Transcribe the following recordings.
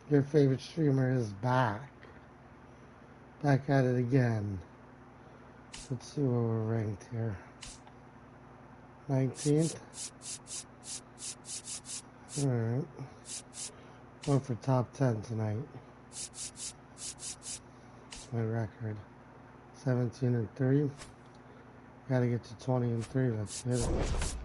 Your favorite streamer is back. Back at it again. Let's see where we're ranked here. 19th. Alright. Going for top 10 tonight. That's my record. 17-3. Gotta get to 20-3. Let's hit it.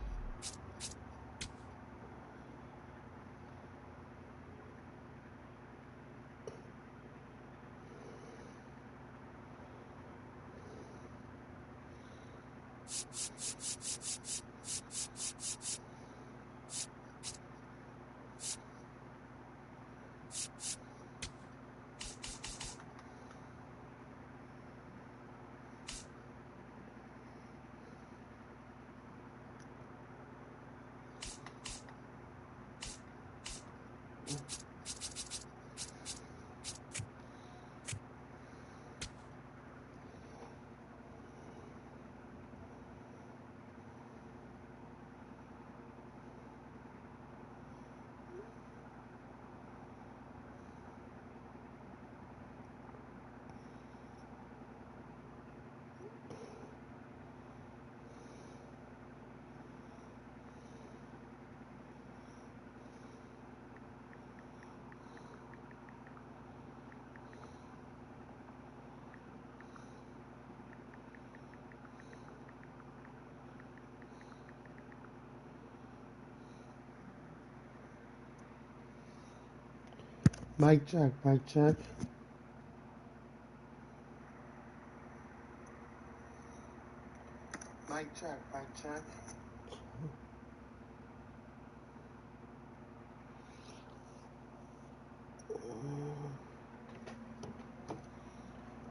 Mic check, mic check. Mic check, mic check.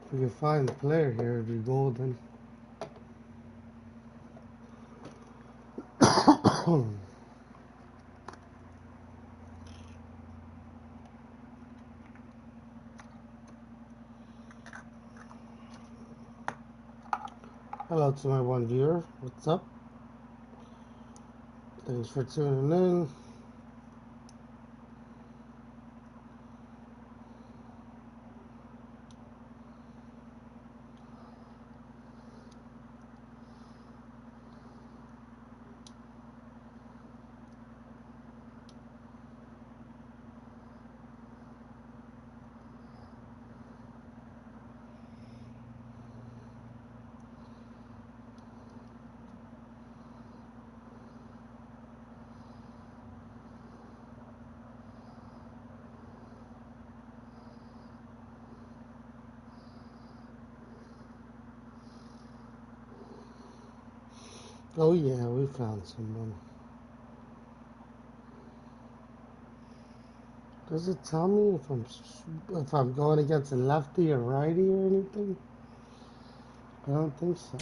If we can find the player here, it'd be golden. Hello to my one viewer. What's up? Thanks for tuning in. Oh yeah, we found someone. Does it tell me if I'm going against a lefty or righty or anything? I don't think so.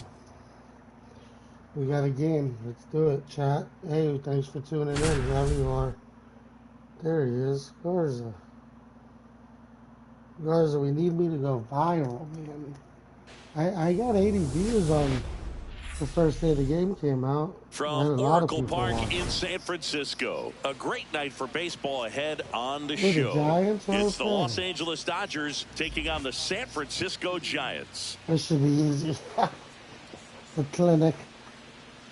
We got a game. Let's do it, chat. Hey, thanks for tuning in, wherever you are. There he is, Garza. Garza, we need me to go viral, man. I got 80 views on the first day the game came out. From Oracle Park in San Francisco, a great night for baseball ahead on the show. It's the Los Angeles Dodgers taking on the San Francisco Giants. This should be easy. The clinic.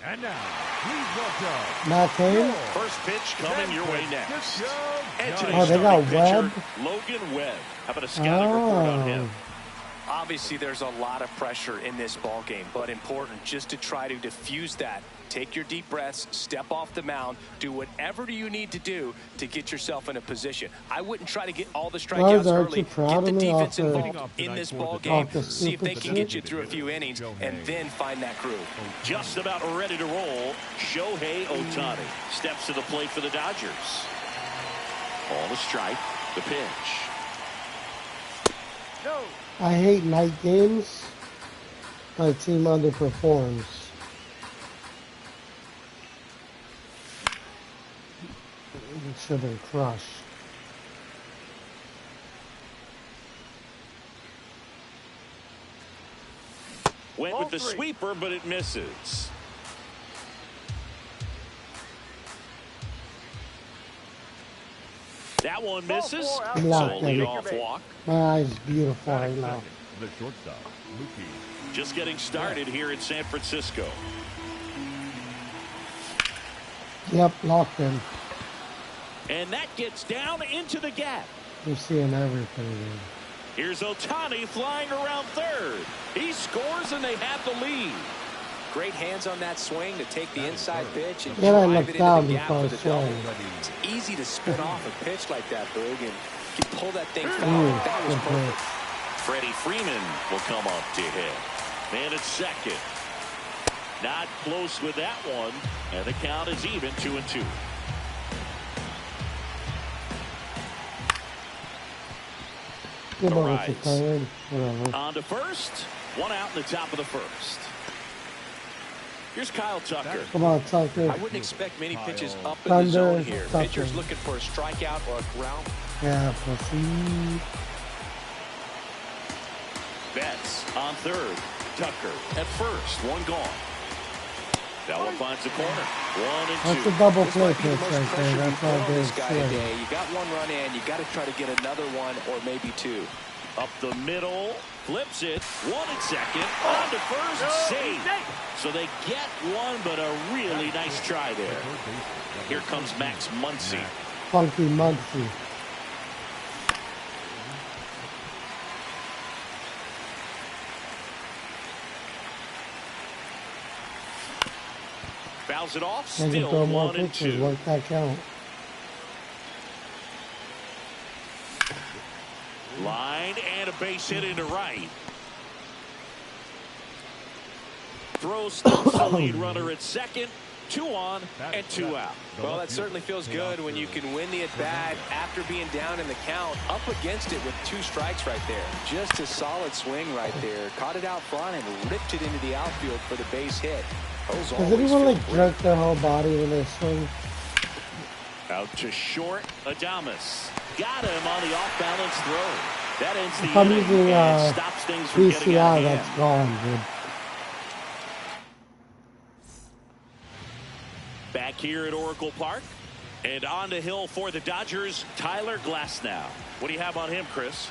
And now, please welcome Matt Cain. First pitch coming your way next. Oh, they got Webb. Logan Webb. How about a scouting report on him? Obviously, there's a lot of pressure in this ball game, but important just to try to diffuse that. Take your deep breaths, step off the mound, do whatever you need to do to get yourself in a position. I wouldn't try to get all the strikeouts early. Get the defense involved in this ball game. See if they can get you through a few innings and then find that groove. Just about ready to roll. Shohei Ohtani steps to the plate for the Dodgers. Ball to strike. The pitch. No. I hate night games. My team underperforms. It should have been crushed. Went with the sweeper, but it misses. That one misses. So Blocked a him. leadoff walk. My eye's beautiful right now. The shortstop, Mookie. Just getting started here in San Francisco. Yep, locked him. And that gets down into the gap. You're seeing everything. Man. Here's Ohtani flying around third. He scores and they have the lead. Great hands on that swing to take the inside pitch and Yeah, I drive looked it into down the gap before for the double. swing. It's easy to spin off a pitch like that, Boog, and you pull that thing forward. That was perfect. Freddie Freeman will come up to hit. Man at second. Not close with that one. And the count is even, 2-2. Good ball with the third. Whatever. On to first. One out in the top of the first. Here's Kyle Tucker. Come on, Tucker. I wouldn't expect many pitches up in the zone here. Pitcher's looking for a strikeout or a ground. Yeah, proceed. Betts on third. Tucker at first. One gone. That one finds the corner. 1-2. That's a double play pitch right there. That's all they say. You got one run in. You got to try to get another one or maybe two. Up the middle. Flips it. One at second. On to first. Save. So they get one, but a really nice try there. Here comes Max Muncy. Funky Muncy. Fouls it off. Still Still 1-2. Work that count. Line and a base hit into right. Throws stops the lead runner at second. 2 on and 2 out. Well, that certainly feels good when you can win the at-bat after being down in the count, up against it with 2 strikes right there. Just a solid swing right there. Caught it out front and ripped it into the outfield for the base hit. Does anyone like jerk their whole body when they swing? Out to short. Adames got him on the off-balance throw. That ends the if I'm inning using and stops things from getting out of hand. that's gone, dude. Back here at Oracle Park. And on the hill for the Dodgers, Tyler Glasnow. What do you have on him, Chris?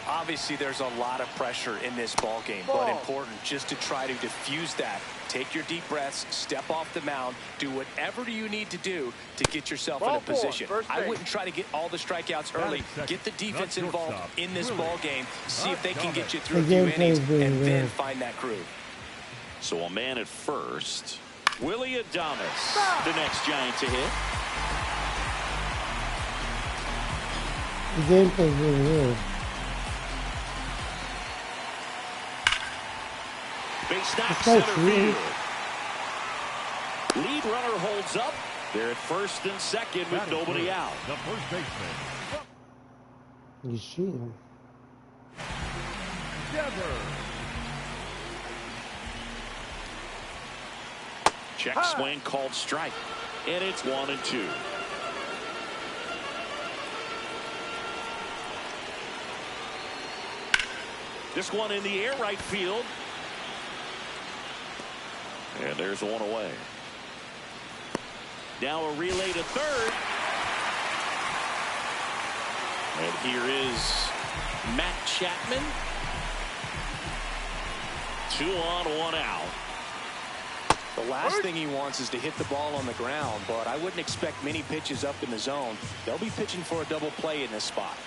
Obviously, there's a lot of pressure in this ball game, but important just to try to diffuse that. Take your deep breaths, step off the mound, do whatever you need to do to get yourself in a position. I wouldn't try to get all the strikeouts early. Get the defense involved in this ball game. See if they can get you through a few innings and then find that groove. So a man at first. Willie Adames, the next Giant to hit. The game plays really weird. Base knock center field. Lead runner holds up. They're at first and second with nobody out. The first baseman. You see him. Check swing called strike. And it's 1-2. This one in the air right field. And there's one away. Now a relay to third. And here is Matt Chapman. 2 on, 1 out. The last thing he wants is to hit the ball on the ground, but I wouldn't expect many pitches up in the zone. They'll be pitching for a double play in this spot.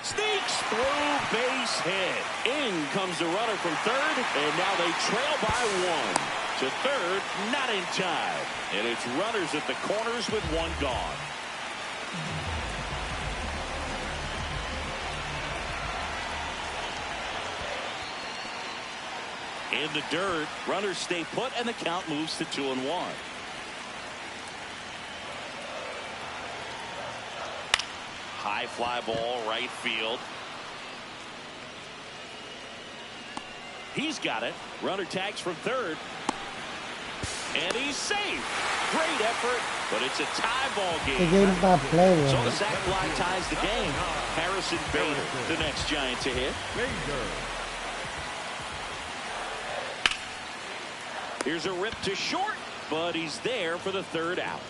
Sneaks through, base hit. In comes the runner from third, and now they trail by 1. To third, not in time. And it's runners at the corners with 1 gone. In the dirt, runners stay put, and the count moves to 2-1. High fly ball, right field. He's got it. Runner tags from third. And he's safe. Great effort, but it's a tie ball game. The game's not playing. So the sac fly ties the game. Harrison Bader, the next Giant to hit. Here's a rip to short, but he's there for the 3rd out.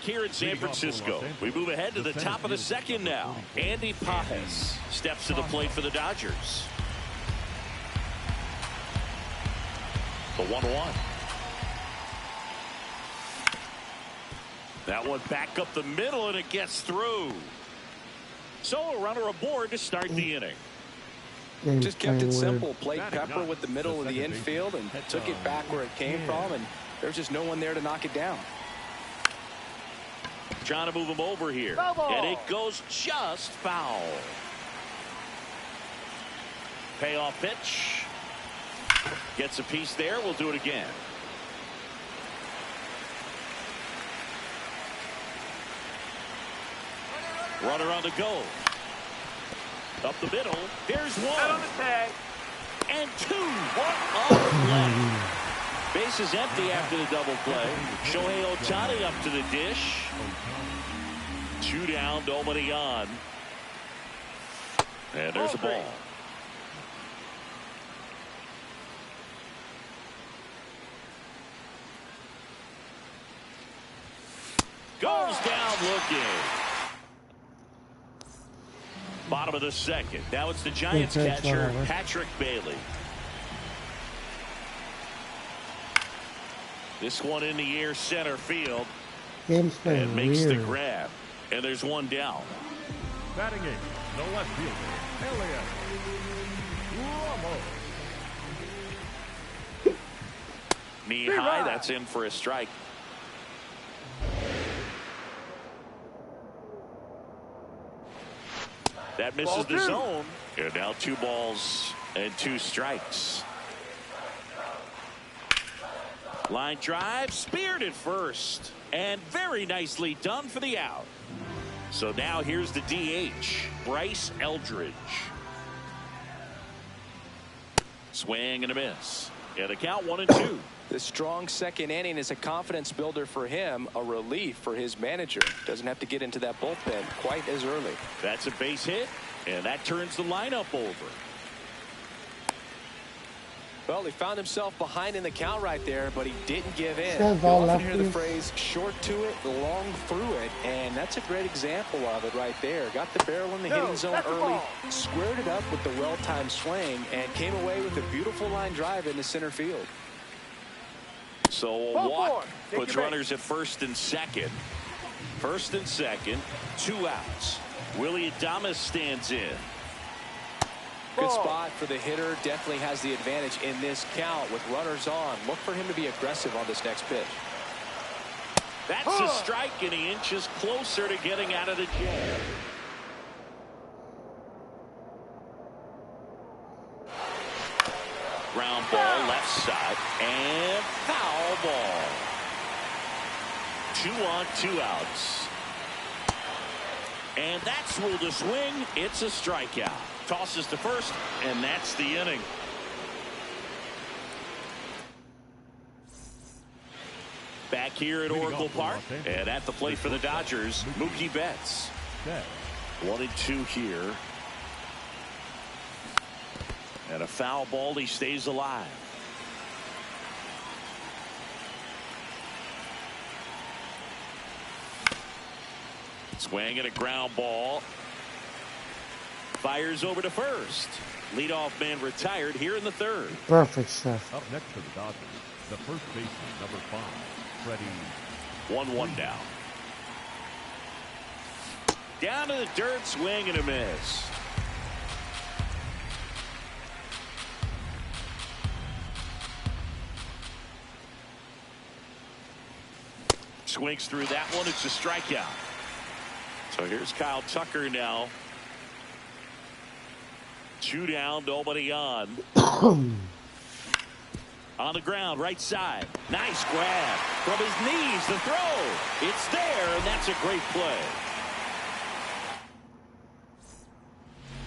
here in San Francisco. We move ahead to the top of the second now. Andy Pajes steps to the plate for the Dodgers. The 1-1. That one back up the middle, and it gets through. So a runner aboard to start the inning. Just kept it simple. Played Pepper with the middle of the infield and took it back where it came from, and there's just no one there to knock it down. Trying to move him over here. And it goes just foul. Payoff pitch. Gets a piece there. We'll do it again. Runner on the go. Up the middle. There's one. And two. What a play. Base is empty after the double play. Shohei Ohtani up to the dish. 2 down, nobody on. And there's a ball. Goes down looking. Bottom of the second. Now it's the Giants catcher, Patrick Bailey. This one in the air, center field. And makes the grab. And there's one down. Batting eighth, the left fielder, Elias Ramos. Knee high, that's in for a strike. That misses the zone. And now 2 balls and 2 strikes. Line drive, speared at first. And very nicely done for the out. So now here's the DH, Bryce Eldridge. Swing and a miss. And the count 1-2. The strong second inning is a confidence builder for him, a relief for his manager. Doesn't have to get into that bullpen quite as early. That's a base hit, and that turns the lineup over. Well, he found himself behind in the count right there, but he didn't give in. You often hear the phrase short to it, long through it, and that's a great example of it right there. Got the barrel in the hitting zone early, squared it up with the well-timed swing, and came away with a beautiful line drive into center field. So a walk puts runners at first and second. First and second, 2 outs. Willie Adames stands in. Good spot for the hitter. Definitely has the advantage in this count with runners on. Look for him to be aggressive on this next pitch. That's a strike, and he inches closer to getting out of the jam. Ground ball left side and foul ball. 2 on, 2 outs. And that's ruled a swing. It's a strikeout. Tosses to first, and that's the inning. Back here at Oracle Park, and at the plate for the Dodgers, Mookie Betts. 1-2 here. And a foul ball, he stays alive. Swing and a ground ball. Fires over to first. Leadoff man retired here in the 3rd. Perfect stuff. Up next for the Dodgers, the first baseman, number 5, Freddie. 1-1 down. Down to the dirt, swing and a miss. Swings through that one. It's a strikeout. So here's Kyle Tucker now. 2 down, nobody on. On the ground, right side. Nice grab. From his knees, the throw. It's there, and that's a great play.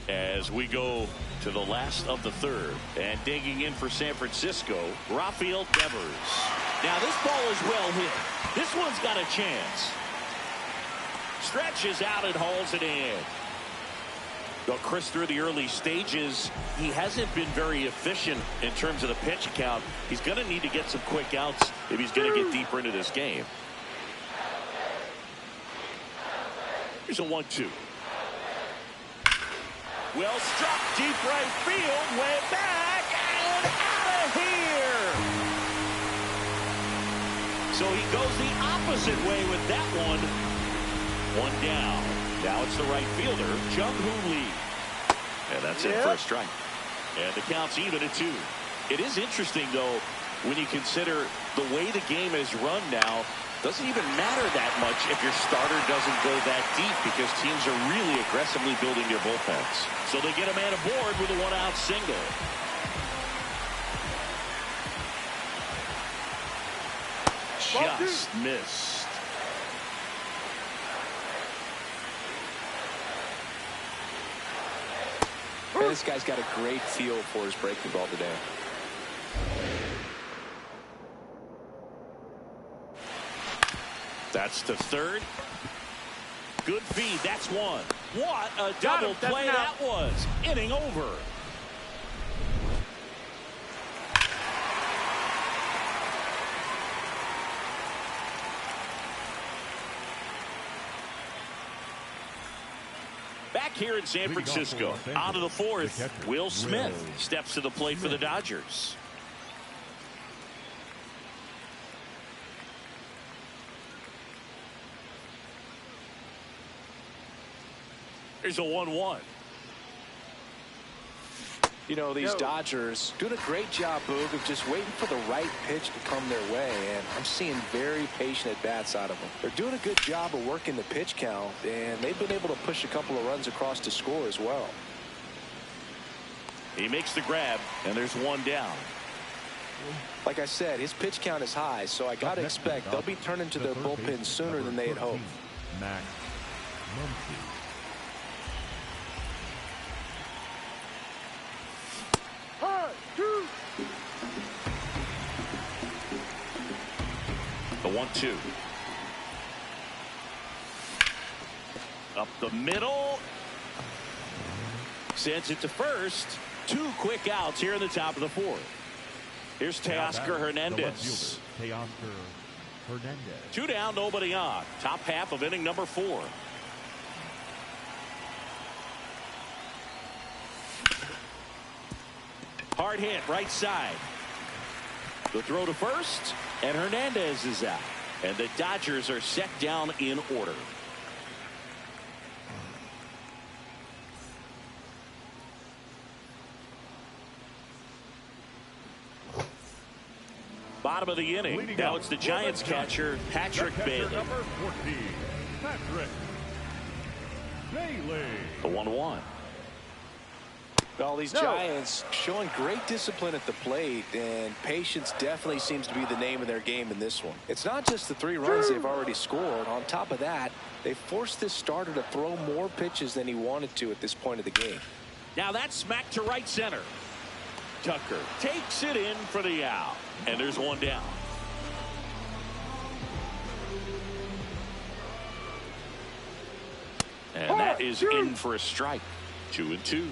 As we go to the last of the 3rd. And digging in for San Francisco, Rafael Devers. Now this ball is well hit. This one's got a chance. Stretches out and hauls it in. Well, Chris, through the early stages, he hasn't been very efficient in terms of the pitch count. He's going to need to get some quick outs if he's going to get deeper into this game. Here's a 1-2. Well struck, deep right field, way back, and out of here. So he goes the opposite way with that one. One down. Now it's the right fielder, Jung-Hoo Lee. And that's it for a strike. And the count's even at 2. It is interesting, though, when you consider the way the game is run now. Doesn't even matter that much if your starter doesn't go that deep, because teams are really aggressively building their bullpens. So they get a man aboard with a 1-out single. Just missed. And this guy's got a great feel for his breaking ball today. That's the third. Good feed. That's one. What a double play that was. Inning over. Back here in San Francisco, out of the fourth, Will Smith steps to the plate for the Dodgers. Here's a 1-1. You know, these Dodgers doing a great job, Boog, of just waiting for the right pitch to come their way, and I'm seeing very patient at-bats out of them. They're doing a good job of working the pitch count, and they've been able to push a couple of runs across to score as well. He makes the grab, and there's one down. Like I said, his pitch count is high, so I got to expect they'll be turning to their bullpen sooner than they had hoped. Max Muncy. The 1-2. Up the middle. Sends it to first. 2 quick outs here in the top of the fourth. Here's Teoscar Hernandez. Teoscar Hernandez. 2 down, nobody on. Top half of inning number 4. Hard hit, right side. The throw to first, and Hernandez is out. And the Dodgers are set down in order. Bottom of the inning. Now it's the Giants catcher, Patrick Bailey. Number 14, Patrick Bailey. The 1-1. Well, these Giants showing great discipline at the plate, and patience definitely seems to be the name of their game in this one. It's not just the 3 runs they've already scored. On top of that, they forced this starter to throw more pitches than he wanted to at this point of the game. Now that's smacked to right center. Tucker takes it in for the out, and there's one down. And that is in for a strike. 2-2.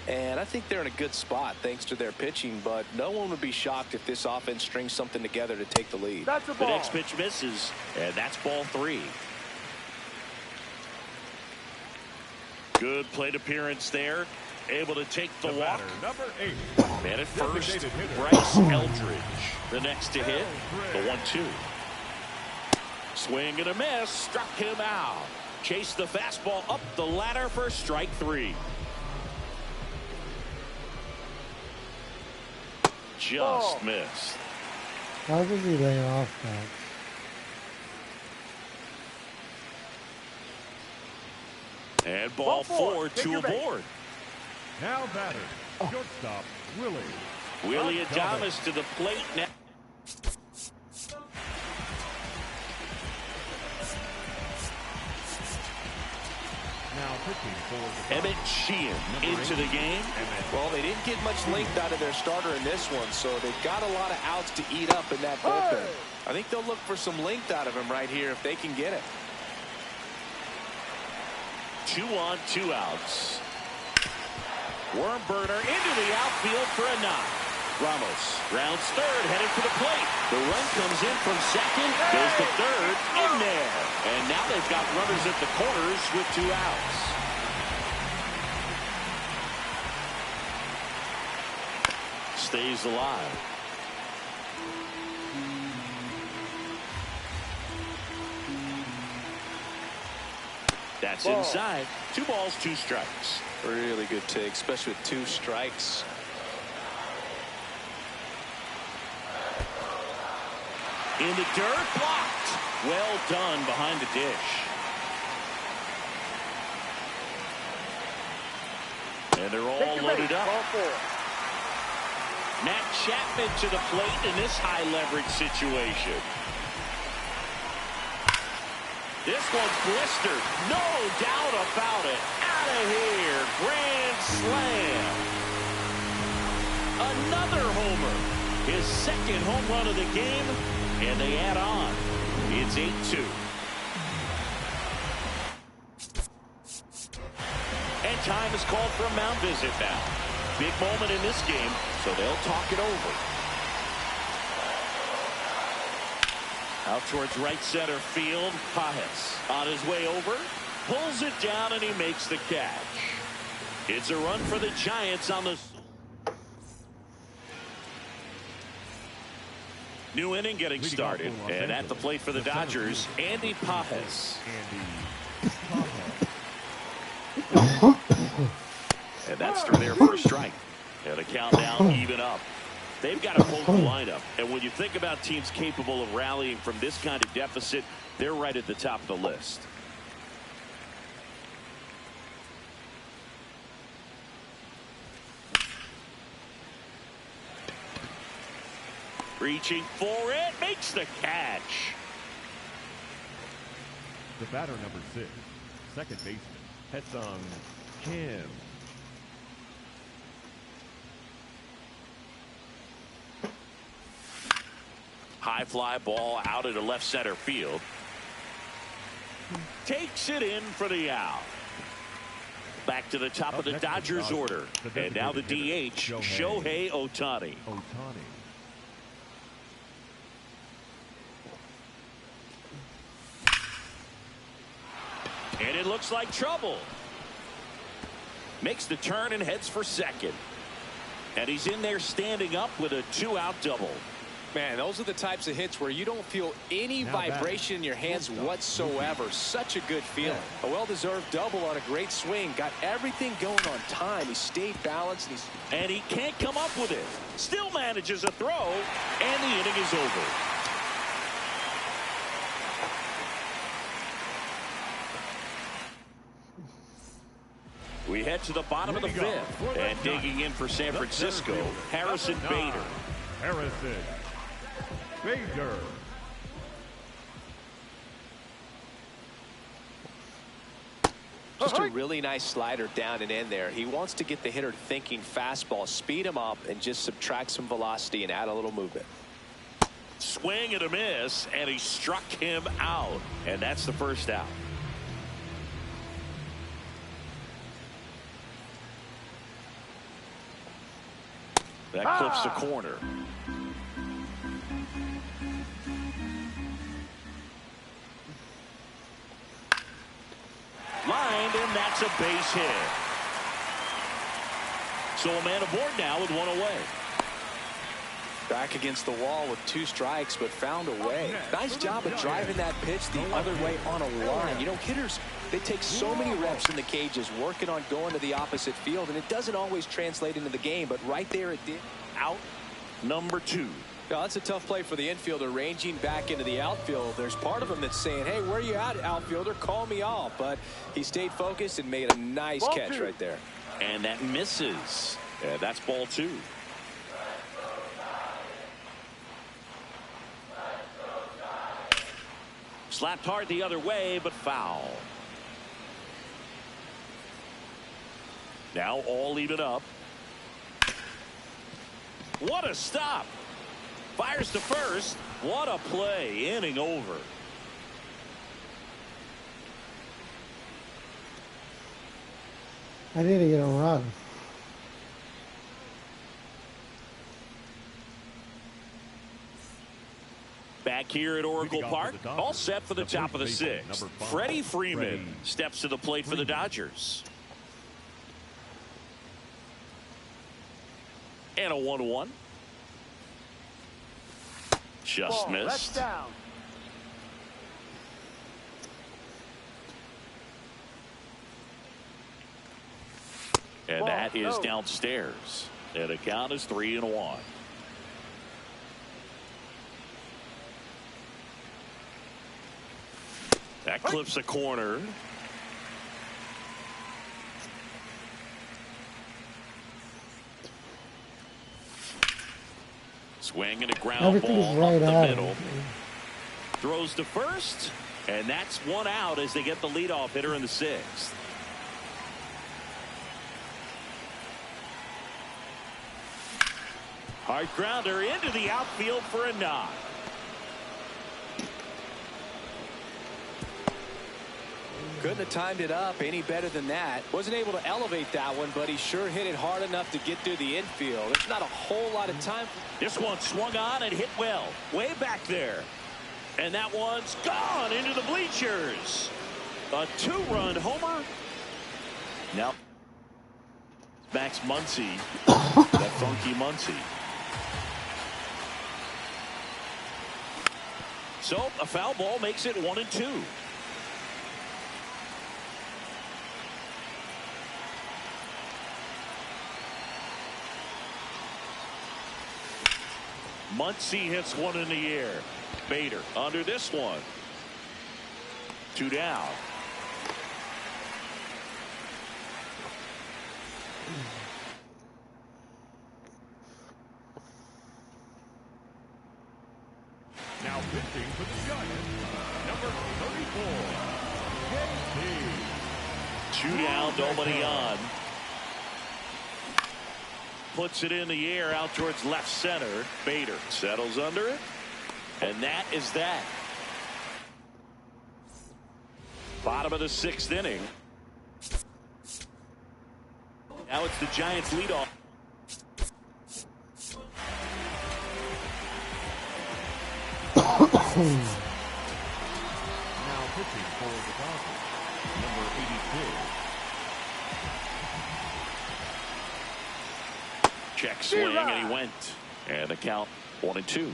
And I think they're in a good spot thanks to their pitching, but no one would be shocked if this offense strings something together to take the lead. That's a ball. The next pitch misses, and that's ball 3. Good plate appearance there. Able to take the walk. Number 8. Man at first, Bryce Eldridge. The next to hit, the 1-2. Swing and a miss, struck him out. Chased the fastball up the ladder for strike 3. Just missed. How did he lay off that? And ball 4, 2 aboard. Now batting, shortstop Willie Adames to the plate now. Now pitching for Emmett Sheehan into the game. Well, they didn't get much length out of their starter in this one, so they've got a lot of outs to eat up in that bullpen. I think they'll look for some length out of him right here if they can get it. 2 on, 2 outs. Worm burner into the outfield for a knock. Ramos rounds third, headed for the plate. The run comes in from second, goes to third, in there. And now they've got runners at the corners with 2 outs. Stays alive. That's inside. 2 balls, 2 strikes. Really good take, especially with 2 strikes. In the dirt, blocked. Well done behind the dish. And they're all loaded up. Matt Chapman to the plate in this high leverage situation. This one's blistered. No doubt about it. Out of here. Grand slam. Another homer. His second home run of the game. And they add on. It's 8-2. And time is called for a mound visit now. Big moment in this game, so they'll talk it over. Out towards right center field. Pajes on his way over. Pulls it down and he makes the catch. It's a run for the Giants on the... New inning getting started. And at the plate for the Dodgers, Andy Pajes. And that's through their first strike. And the countdown even up. They've got a full lineup. And when you think about teams capable of rallying from this kind of deficit, they're right at the top of the list. Reaching for it, makes the catch. The batter, number 6, second baseman, Ha-Seong Kim. High fly ball out into left center field. Takes it in for the out. Back to the top of the Dodgers order. And now the DH, Shohei Ohtani. And it looks like trouble. Makes the turn and heads for second. And he's in there standing up with a 2-out double. Man, those are the types of hits where you don't feel any vibration in your hands whatsoever. Such a good feeling. A well-deserved double on a great swing. Got everything going on time. He stayed balanced. And he can't come up with it. Still manages a throw. And the inning is over. We head to the bottom of the 5th. And digging in for San Francisco, Harrison Bader. Just a really nice slider down and in there. He wants to get the hitter thinking fastball, speed him up, and just subtract some velocity and add a little movement. Swing and a miss, and he struck him out. And that's the first out. That clips the corner. Lined, and that's a base hit. So a man aboard now with 1 away. Back against the wall with 2 strikes, but found a way. Nice job of driving that pitch the other way on a line. You know, hitters, they take so many reps in the cages working on going to the opposite field, and it doesn't always translate into the game, but right there it did. Out number 2. Now, that's a tough play for the infielder, ranging back into the outfield. There's part of him that's saying, hey, where you at, outfielder? Call me off. But he stayed focused and made a nice catch right there. And that misses. That's ball 2. Slapped hard the other way, but foul. Now all even up. What a stop. Fires to first. What a play. Inning over. I need to get a run. Back here at Oracle Park, all set for the top of the sixth. Freddie Freeman steps to the plate for the Dodgers. And a 1-1. Just missed. And that is downstairs. And the count is 3-1. That clips a corner. Swing and a ground ball right up the out. middle. Throws to first, and that's one out as they get the leadoff hitter in the sixth. Hard grounder into the outfield for a knock. Couldn't have timed it up any better than that. Wasn't able to elevate that one, but he sure hit it hard enough to get through the infield. There's not a whole lot of time. This one swung on and hit well. Way back there. And that one's gone into the bleachers. A 2-run homer. Now, Max Muncy. That funky Muncy. So, a foul ball makes it 1-2. Muncy hits one in the air. Bader under this one. 2 down. Now pitching for the Giants, number 34, JT. 2 down, nobody on. Puts it in the air out towards left center. Bader settles under it. And that is that. Bottom of the 6th inning. Now it's the Giants leadoff. Now pitching for the Dodgers, number 82. Check swing and he went. And the count 1-2.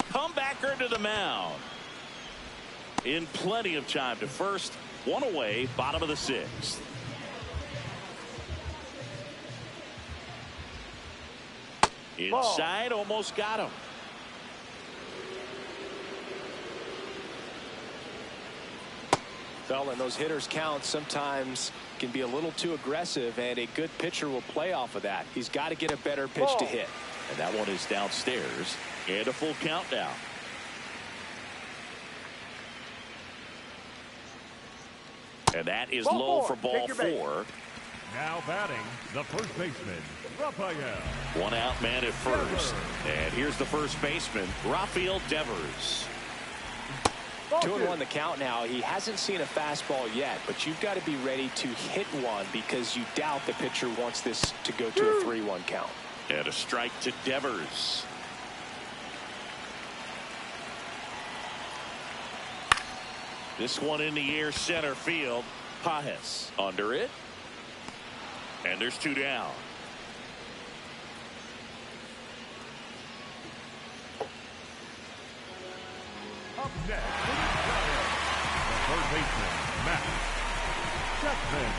Comebacker to the mound. In plenty of time to first. 1 away, bottom of the 6th. Inside, almost got him. Well, and those hitters count sometimes can be a little too aggressive, and a good pitcher will play off of that. He's got to get a better pitch to hit. And that one is downstairs. And a full count now. And that is low for ball 4. Now batting, the first baseman, Rafael. 1 out man at first. And here's the first baseman, Rafael Devers. 2-1 the count now. He hasn't seen a fastball yet, but you've got to be ready to hit one because you doubt the pitcher wants this to go to a 3-1 count. And a strike to Devers. This one in the air, center field. Pajes under it. And there's 2 down. Up next, for the Giants, the third baseman, Matt Chapman.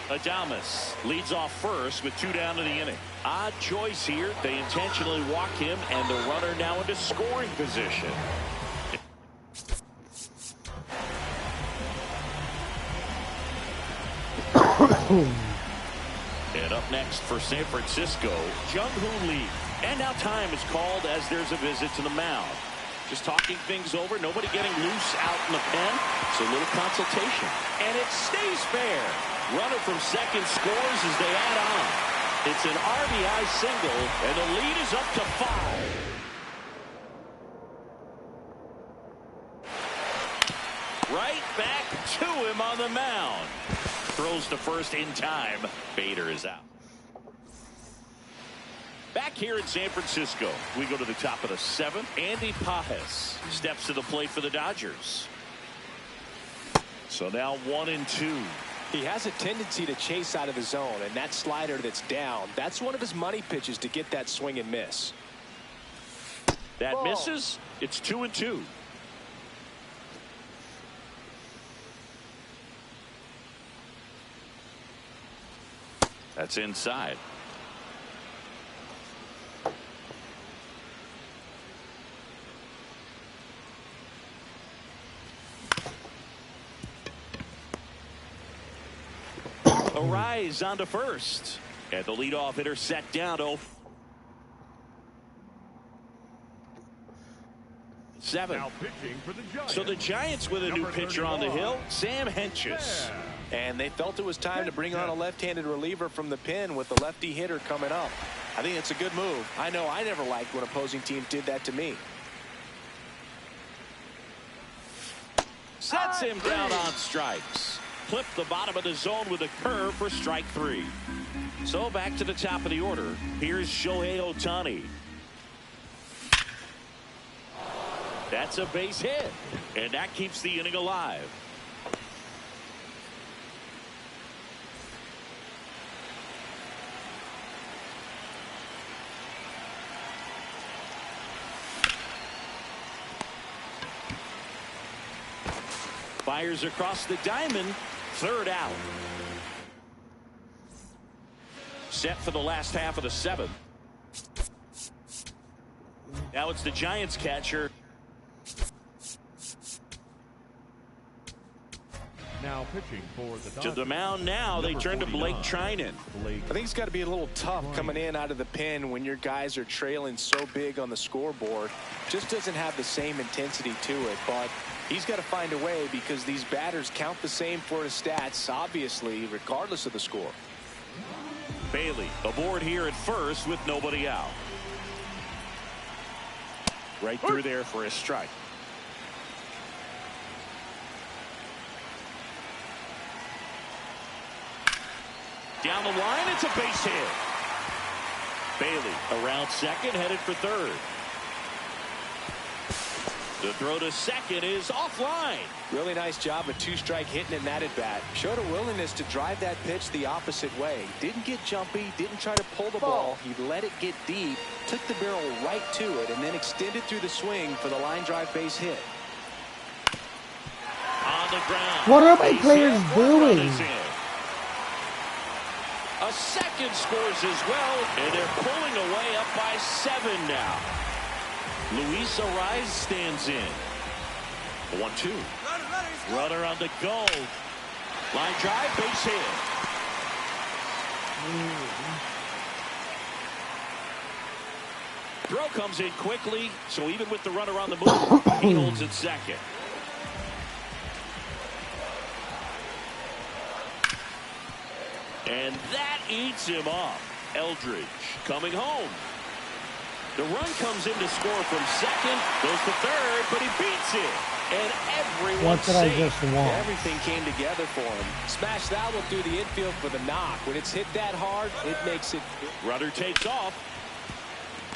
Adames leads off first with 2 down to the inning. Odd choice here. They intentionally walk him, and the runner now into scoring position. And up next for San Francisco, Jung-Hoo Lee. And now time is called as there's a visit to the mound. Just talking things over, nobody getting loose out in the pen. It's a little consultation. And it stays fair. Runner from second scores as they add on. It's an RBI single, and the lead is up to 5. Right back to him on the mound. throws to first in time. Bader is out. Back here in San Francisco, we go to the top of the 7th. Andy Pages steps to the plate for the Dodgers. So now 1-2. He has a tendency to chase out of the zone, and that slider that's down, that's one of his money pitches to get that swing and miss. That misses. It's 2-2. That's inside. Arise on to first. And the leadoff hitter set down 0-7. Now pitching for the Giants. So the Giants with a new pitcher on the hill, Sam Hentges. And they felt it was time to bring on a left-handed reliever from the pen with the lefty hitter coming up. I think it's a good move. I know I never liked when opposing teams did that to me. Sets him down on strikes. Clip the bottom of the zone with a curve for strike 3. So back to the top of the order. Here's Shohei Ohtani. That's a base hit. And that keeps the inning alive. Fires across the diamond. 3rd out. Set for the last half of the 7th. Now it's the Giants catcher. Now pitching for the Dodgers. To the mound now. They turn to Blake 49, Trinan. I think it's got to be a little tough coming in out of the pen when your guys are trailing so big on the scoreboard. Just doesn't have the same intensity to it, but he's got to find a way because these batters count the same for his stats, obviously, regardless of the score. Bailey aboard here at first with nobody out. Right through there for a strike. Down the line, it's a base hit. Bailey around second, headed for third. The throw to second is offline. Really nice job of 2-strike hitting in that at bat. Showed a willingness to drive that pitch the opposite way. Didn't get jumpy, didn't try to pull the ball. He let it get deep, took the barrel right to it, and then extended through the swing for the line drive base hit. On the ground. What are my players doing? A second scores as well, and they're pulling away up by 7 now. Luis Arise stands in. 1-2. Runner on the go. Line drive, base hit. Throw comes in quickly, so even with the runner on the move, he holds it second. And that eats him up. Eldridge coming home. The run comes in to score from second, goes to third, but he beats it. And everyone's safe. Everything came together for him. Smash that one through the infield for the knock. When it's hit that hard, it makes it. Runner takes off.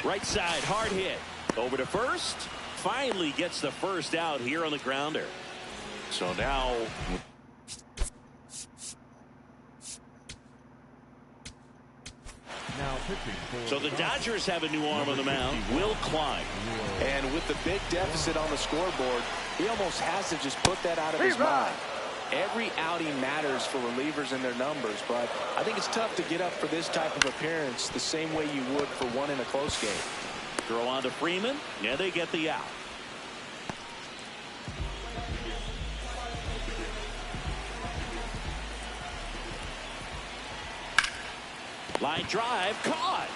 Right side, hard hit. Over to first. Finally gets the first out here on the grounder. So now. Now pitching for So the Dodgers have a new arm on the mound, Will Klein. And with the big deficit on the scoreboard, he almost has to just put that out of his mind. Every outing matters for relievers and their numbers, but I think it's tough to get up for this type of appearance the same way you would for one in a close game. Throw on to Freeman. Yeah, they get the out. Line drive, caught.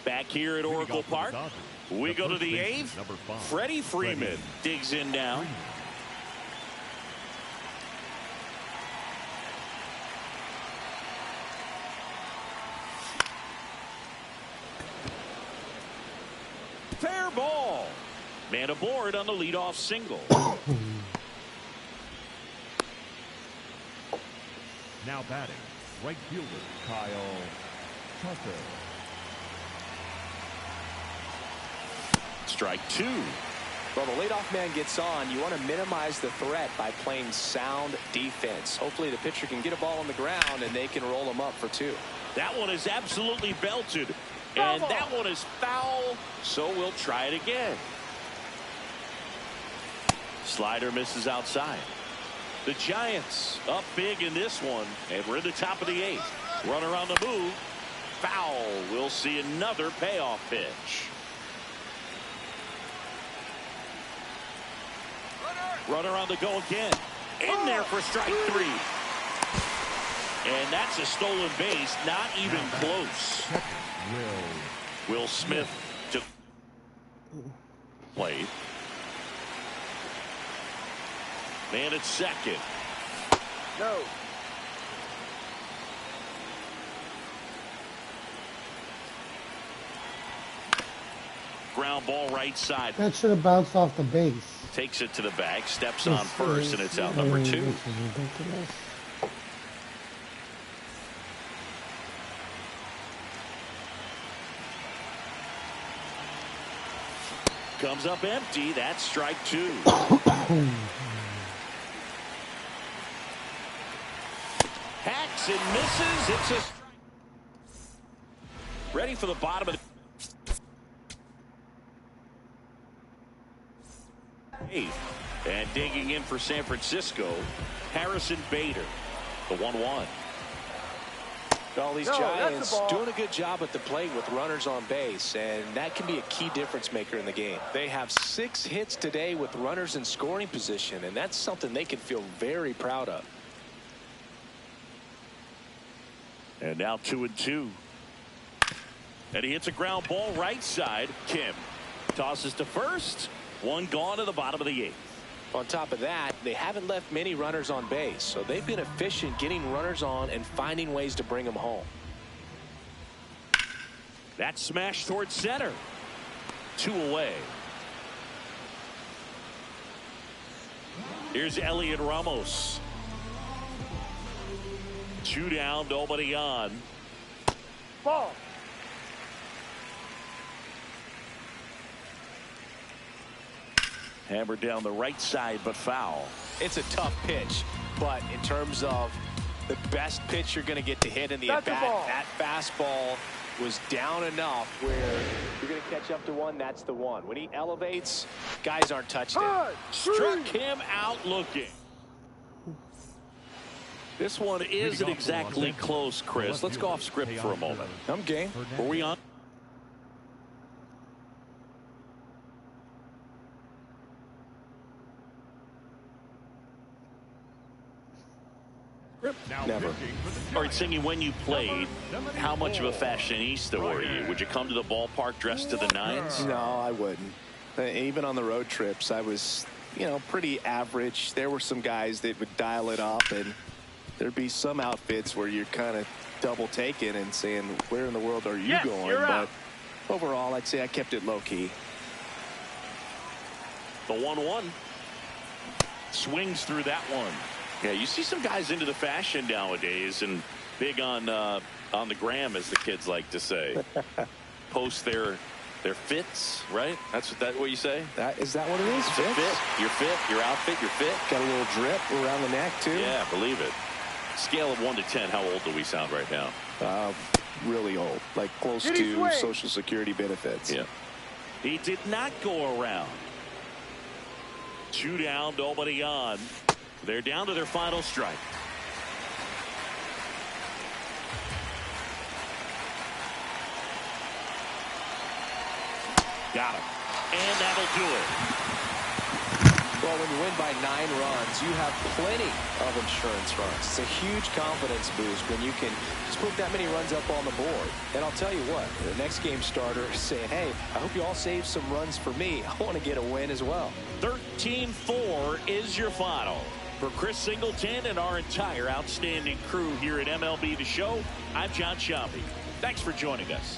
Back here at Oracle Park, we go to the 8th. Freddie Freeman digs in now. Fair ball. Man aboard on the leadoff single. Now batting, right fielder Kyle Tucker. Strike two. Well, the leadoff man gets on. You want to minimize the threat by playing sound defense. Hopefully the pitcher can get a ball on the ground and they can roll him up for two. That one is absolutely belted. And that one is foul. So we'll try it again. Slider misses outside. The Giants up big in this one. And we're in the top of the eighth. Runner on the move. Foul. We'll see another payoff pitch. Runner on the go again. In there for strike three. And that's a stolen base. Not even close. Will Smith to plate. Man at second. No. Ground ball right side. That should have bounced off the base. Takes it to the bag. Steps on first, and it's out number two. This is ridiculous. Comes up empty. That's strike two. Hacks and misses. It's a strike. Ready for the bottom of the eighth. And digging in for San Francisco, Harrison Bader, the 1-1. All these Giants doing a good job at the plate with runners on base, and that can be a key difference maker in the game. They have 6 hits today with runners in scoring position, and that's something they can feel very proud of. And now 2-2. And he hits a ground ball right side. Kim tosses to first. One gone to the bottom of the eighth. On top of that, they haven't left many runners on base, so they've been efficient getting runners on and finding ways to bring them home. That smash towards center. 2 away. Here's Elliot Ramos. 2 down, nobody on. Ball. Hammered down the right side, but foul. It's a tough pitch, but in terms of the best pitch you're going to get to hit in the at-bat, that fastball was down enough where you're going to catch up to one. That's the one. When he elevates, guys aren't touched it. Struck him out looking. This one isn't exactly close, Chris. Let's go off script for a moment. I'm game. Were we on? Never. All right, Singy, when you played, how much of a fashionista were you? Would you come to the ballpark dressed to the nines? No, I wouldn't. Even on the road trips, I was, pretty average. There were some guys that would dial it up, and there'd be some outfits where you're kind of double taking and saying, where in the world are you going? But overall, I'd say I kept it low key. The 1-1 swings through that one. Yeah, you see some guys into the fashion nowadays and big on the gram, as the kids like to say. Post their fits, right? That's what you say? Is that what it is? Fit, your fit, your outfit, your fit. Got a little drip around the neck too. Yeah, believe it. Scale of 1 to 10, how old do we sound right now? Really old, like close to Social Security benefits. Yeah. He did not go around. 2 down, nobody on. They're down to their final strike. Got him. And that'll do it. Well, when you win by 9 runs, you have plenty of insurance runs. It's a huge confidence boost when you can just put that many runs up on the board. And I'll tell you what, the next game starter is saying, hey, I hope you all save some runs for me. I want to get a win as well. 13-4 is your final. For Chris Singleton and our entire outstanding crew here at MLB The Show, I'm John Sciambi. Thanks for joining us.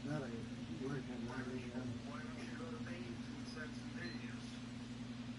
that I work at 9 a.m.